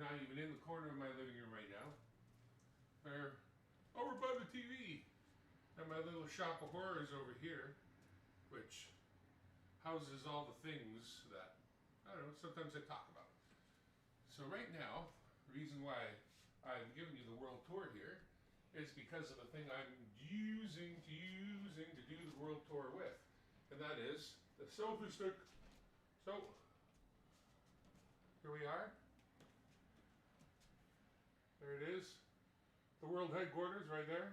not even in the corner of my living room right now. They're over by the TV. And my little shop of horrors over here, which houses all the things that, I don't know, sometimes I talk about. So right now, the reason why I'm giving you the world tour here is because of the thing I'm using to do the world tour with. And that is the selfie stick. So, here we are. There it is. The world headquarters right there.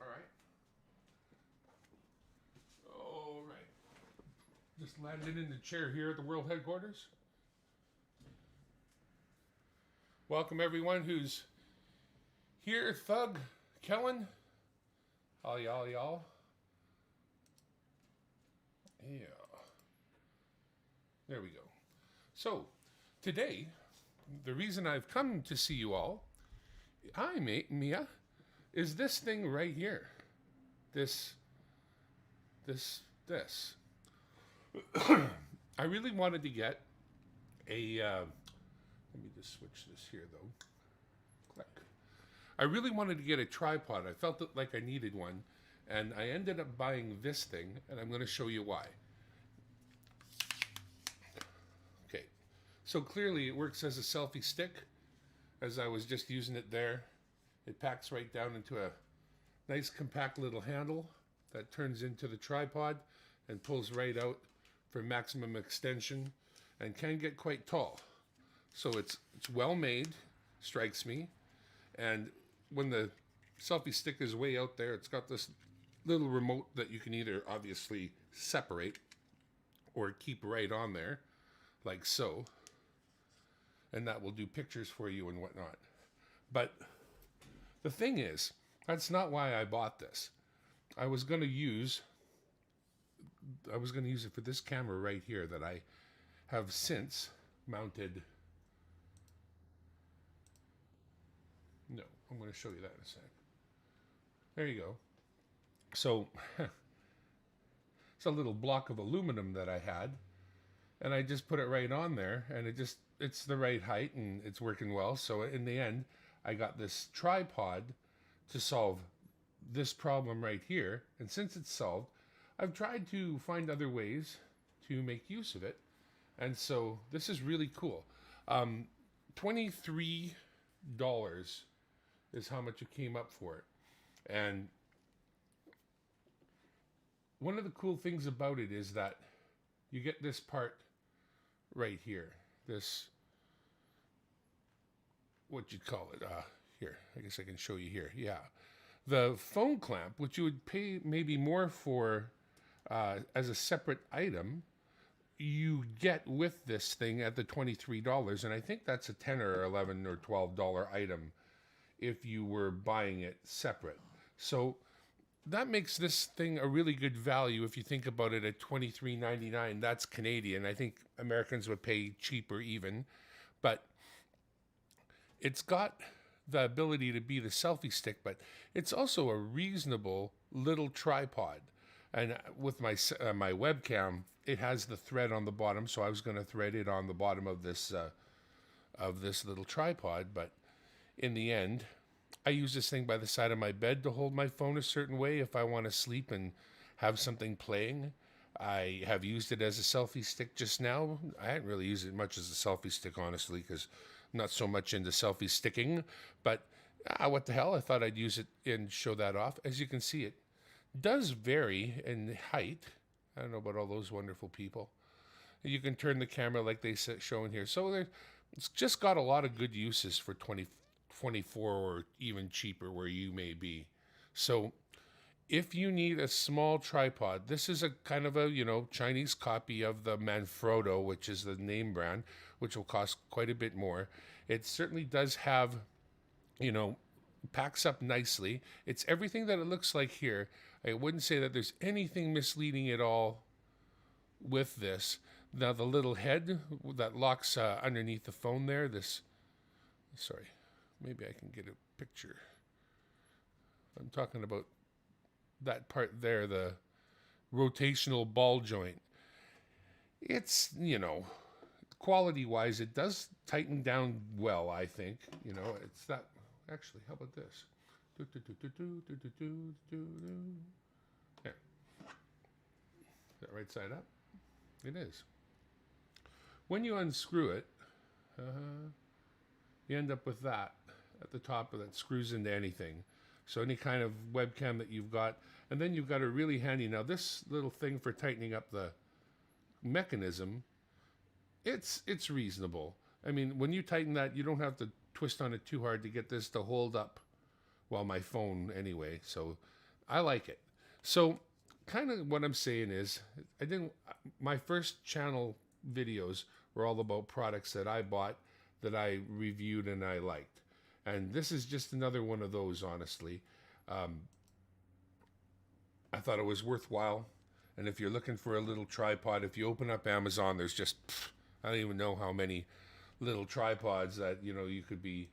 All right. Just landed in the chair here at the world headquarters. Welcome everyone who's here. Thug, Kellen, all y'all. Yeah. There we go. So, today, the reason I've come to see you all, hi mate, Mia, is this thing right here. This. I really wanted to get a, let me just switch this here though. Click. I really wanted to get a tripod. I felt like I needed one, and I ended up buying this thing, and I'm going to show you why. Okay, so clearly it works as a selfie stick, as I was just using it there. It packs right down into a nice compact little handle that turns into the tripod and pulls right out for maximum extension, and can get quite tall. So it's well made, strikes me. And when the selfie stick is way out there, it's got this little remote that you can either obviously separate or keep right on there, like so. And that will do pictures for you and whatnot. But the thing is, that's not why I bought this. I was going to use it for this camera right here that I have since mounted. No, I'm going to show you that in a sec. There you go. So, it's a little block of aluminum that I had, and I just put it right on there, and it's the right height, and it's working well. So in the end, I got this tripod to solve this problem right here, and since it's solved, I've tried to find other ways to make use of it, and so this is really cool. $23 is how much it came up for it, and one of the cool things about it is that you get this part right here, this, what you'd call it, here, I guess I can show you here, yeah. The phone clamp, which you would pay maybe more for as a separate item, you get with this thing at the $23, and I think that's a $10 or $11 or $12 item if you were buying it separate. So that makes this thing a really good value if you think about it at $23.99. That's Canadian. I think Americans would pay cheaper even, but it's got the ability to be the selfie stick, but it's also a reasonable little tripod. And with my my webcam, it has the thread on the bottom, so I was going to thread it on the bottom of this little tripod. But in the end, I use this thing by the side of my bed to hold my phone a certain way if I want to sleep and have something playing. I have used it as a selfie stick just now. I hadn't really used it much as a selfie stick, honestly, because I'm not so much into selfie sticking. But what the hell? I thought I'd use it and show that off. As you can see, it does vary in height. I don't know about all those wonderful people. You can turn the camera like they show in here. So it's just got a lot of good uses for 24 or even cheaper where you may be. So if you need a small tripod, this is a kind of a, Chinese copy of the Manfrotto, which is the name brand, which will cost quite a bit more. It certainly does have, packs up nicely. It's everything that it looks like here. I wouldn't say that there's anything misleading at all with this. Now the little head that locks underneath the phone there, sorry, maybe I can get a picture. I'm talking about that part there, the rotational ball joint. It's, quality-wise, it does tighten down well, I think. You know, it's that... Actually, how about this? There. Is that right side up? It is. When you unscrew it, you end up with that at the top that screws into anything. So any kind of webcam that you've got, and then you've got a really handy, now this little thing for tightening up the mechanism, it's reasonable. I mean, when you tighten that, you don't have to twist on it too hard to get this to hold up, well, my phone anyway, so I like it. So kind of what I'm saying is, my first channel videos were all about products that I bought, that I reviewed and I liked. And this is just another one of those, honestly. I thought it was worthwhile. And if you're looking for a little tripod, if you open up Amazon, there's just, I don't even know how many little tripods that, you know, you could be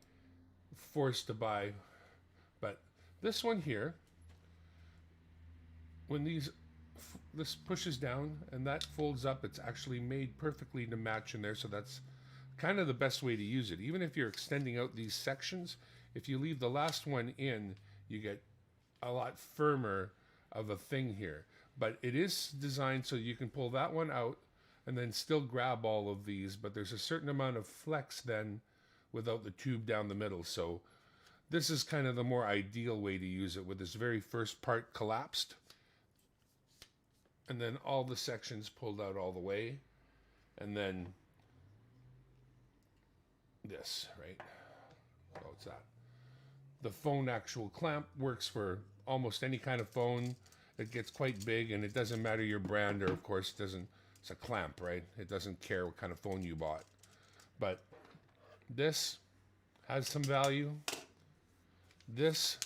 forced to buy. But this one here, when this pushes down and that folds up, it's actually made perfectly to match in there. So that's kind of the best way to use it. Even if you're extending out these sections, if you leave the last one in, you get a lot firmer of a thing here. But it is designed so you can pull that one out and then still grab all of these, but there's a certain amount of flex then without the tube down the middle. So this is kind of the more ideal way to use it, with this very first part collapsed and then all the sections pulled out all the way, and then this, right? Oh, it's that. The phone actual clamp works for almost any kind of phone. It gets quite big, and it doesn't matter your brand, or of course it doesn't, it's a clamp, right? It doesn't care what kind of phone you bought. But this has some value. This,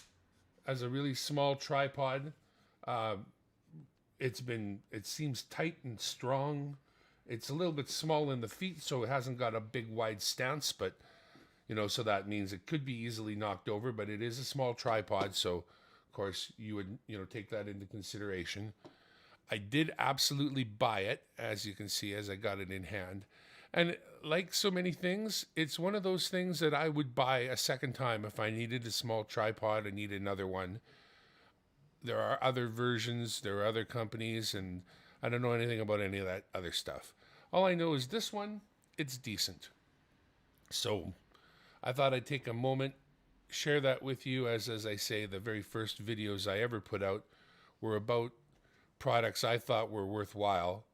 as a really small tripod, it seems tight and strong. It's a little bit small in the feet, so it hasn't got a big wide stance, but you know, so that means it could be easily knocked over, but it is a small tripod, so of course you would, you know, take that into consideration. I did absolutely buy it, as you can see, as I got it in hand. And like so many things, it's one of those things that I would buy a second time if I needed a small tripod and needed another one. There are other versions, there are other companies, and I don't know anything about any of that other stuff. All I know is this one, it's decent. So I thought I'd take a moment, share that with you, as I say, the very first videos I ever put out were about products I thought were worthwhile.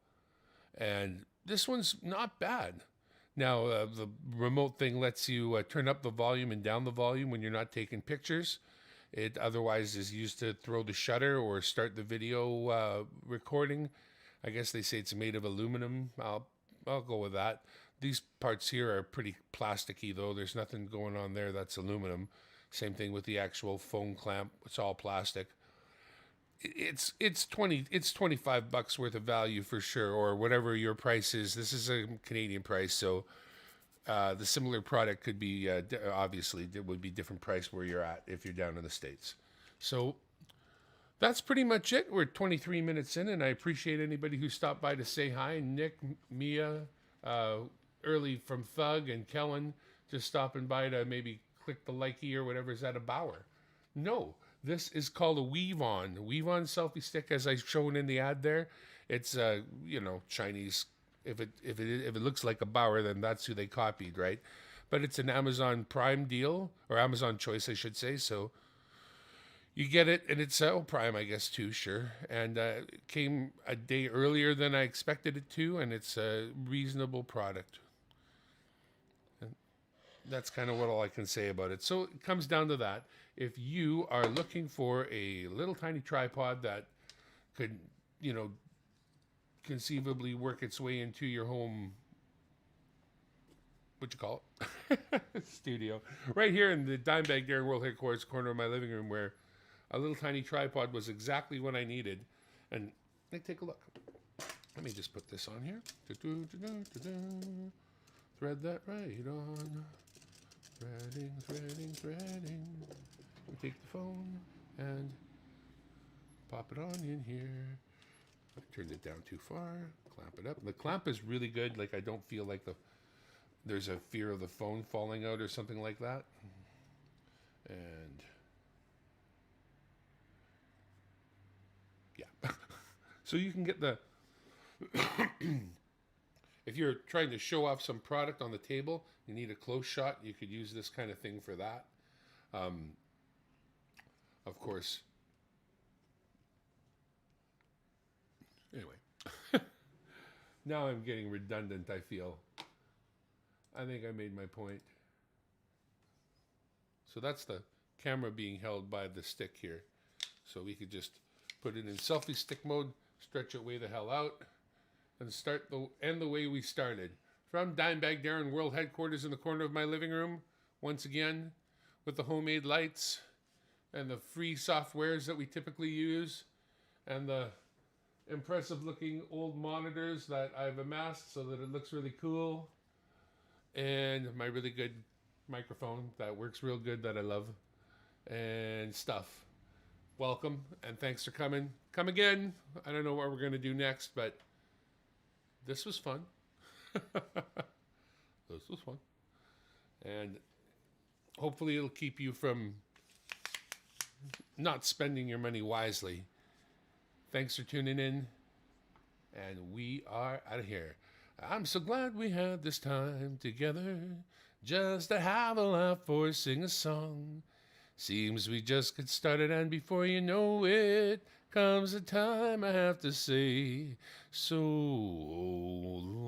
And this one's not bad. Now, the remote thing lets you turn up the volume and down the volume when you're not taking pictures. It otherwise is used to throw the shutter or start the video recording. I guess they say it's made of aluminum. I'll go with that. These parts here are pretty plasticky, though. There's nothing going on there that's aluminum. Same thing with the actual phone clamp. It's all plastic. It's $25 worth of value for sure, or whatever your price is. This is a Canadian price, so the similar product could be obviously it would be different price where you're at if you're down in the States. So that's pretty much it. We're 23 minutes in, and I appreciate anybody who stopped by to say hi. Nick, Mia, early from Thug, and Kellen just stopping by to maybe click the likey or whatever. Is that a Bauer? No. This is called a Wevon. Wevon selfie stick, as I've shown in the ad there. It's you know, Chinese. If it looks like a Bauer, then that's who they copied, right? But it's an Amazon Prime deal, or Amazon Choice, I should say. So you get it, and it's Prime, I guess, too, sure. And it came a day earlier than I expected it to, and it's a reasonable product. And that's kind of what all I can say about it. So it comes down to that. If you are looking for a little tiny tripod that could, you know, conceivably work its way into your home, what you call it, studio, right here in the Dimebag Daring World headquarters corner of my living room, where a little tiny tripod was exactly what I needed. And take a look. Let me just put this on here. Thread that right on. Threading. We take the phone and pop it on in here. I turned it down too far. Clamp it up. The clamp is really good. Like, I don't feel like the there's a fear of the phone falling out or something like that. And yeah. So you can get the if you're trying to show off some product on the table, you need a close shot, you could use this kind of thing for that. Of course. Anyway. Now I'm getting redundant, I feel. I think I made my point. So that's the camera being held by the stick here. So we could just put it in selfie stick mode, stretch it way the hell out, and end the way we started. From Dimebag Darren World Headquarters in the corner of my living room, once again, with the homemade lights and the free softwares that we typically use, and the impressive looking old monitors that I've amassed so that it looks really cool, and my really good microphone that works real good that I love, and stuff. Welcome, and thanks for coming. Come again. I don't know what we're going to do next, but this was fun. This was fun. And hopefully it'll keep you from not spending your money wisely. Thanks for tuning in, and we are out of here. I'm so glad we had this time together, just to have a laugh or sing a song. Seems we just get started, and before you know it, comes a time I have to say so long.